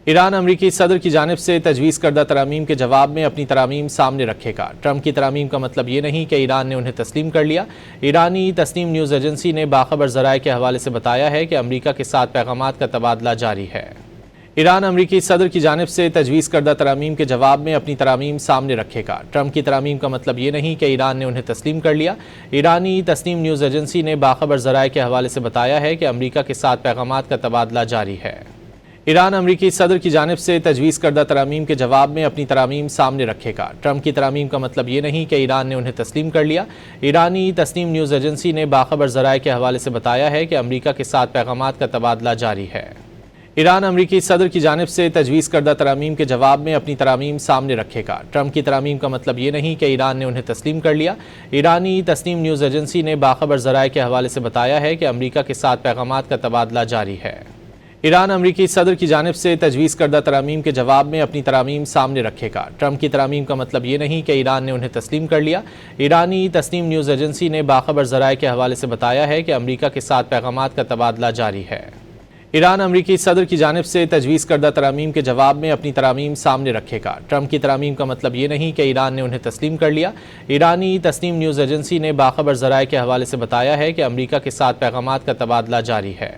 ایران امریکی صدر کی جانب سے تجویز کردہ ترامیم کے جواب میں اپنی ترامیم سامنے رکھے گا۔ ٹرمپ کی ترامیم کا مطلب یہ نہیں کہ ایران نے انہیں تسلیم کر لیا۔ ایرانی تسنیم نیوز ایجنسی نے باخبر ذرائع کے حوالے سے بتایا ہے کہ امریکہ کے ساتھ پیغامات کا تبادلہ جاری ہے۔ ایران امریکی صدر کی جانب سے تجویز کردہ ترامیم کے جواب میں اپنی ترامیم سامنے رکھے گا۔ ٹرمپ کی ترامیم کا مطلب یہ نہیں کہ ایران نے انہیں تسلیم کر لیا۔ ایرانی تسنیم نیوز ایجنسی نے باخبر ذرائع کے حوالے سے بتایا ہے کہ امریکہ کے ساتھ پیغامات کا تبادلہ جاری ہے۔ ایران امریکی صدر کی جانب سے تجویز کردہ ترامیم کے جواب میں اپنی ترامیم سامنے رکھے گا۔ ٹرمپ کی ترامیم کا مطلب یہ نہیں کہ ایران نے انہیں تسلیم کر لیا۔ ایرانی تسنیم نیوز ایجنسی نے باخبر ذرائع کے حوالے سے بتایا ہے کہ امریکہ کے ساتھ پیغامات کا تبادلہ جاری ہے۔ ایران امریکی صدر کی جانب سے تجویز کردہ ترامیم کے جواب میں اپنی ترامیم سامنے رکھے گا۔ ٹرمپ کی ترامیم کا مطلب یہ نہیں کہ ایران نے انہیں تسلیم کر لیا۔ ایرانی تسنیم نیوز ایجنسی نے باخبر ذرائع کے حوالے سے بتایا ہے کہ امریکہ کے ساتھ پیغامات کا تبادلہ جاری ہے۔ ایران امریکی صدر کی جانب سے تجویز کردہ ترامیم کے جواب میں اپنی ترامیم سامنے رکھے گا۔ ٹرمپ کی ترامیم کا مطلب یہ نہیں کہ ایران نے انہیں تسلیم کر لیا۔ ایرانی تسنیم نیوز ایجنسی نے باخبر ذرائع کے حوالے سے بتایا ہے کہ امریکہ کے ساتھ پیغامات کا تبادلہ جاری ہے۔ ایران امریکی صدر کی جانب سے تجویز کردہ ترامیم کے جواب میں اپنی ترامیم سامنے رکھے گا۔ ٹرمپ کی ترامیم کا مطلب یہ نہیں کہ ایران نے انہیں تسلیم کر لیا۔ ایرانی تسنیم نیوز ایجنسی نے باخبر ذرائع کے حوالے سے بتایا ہے کہ امریکہ کے ساتھ پیغامات کا تبادلہ جاری ہے۔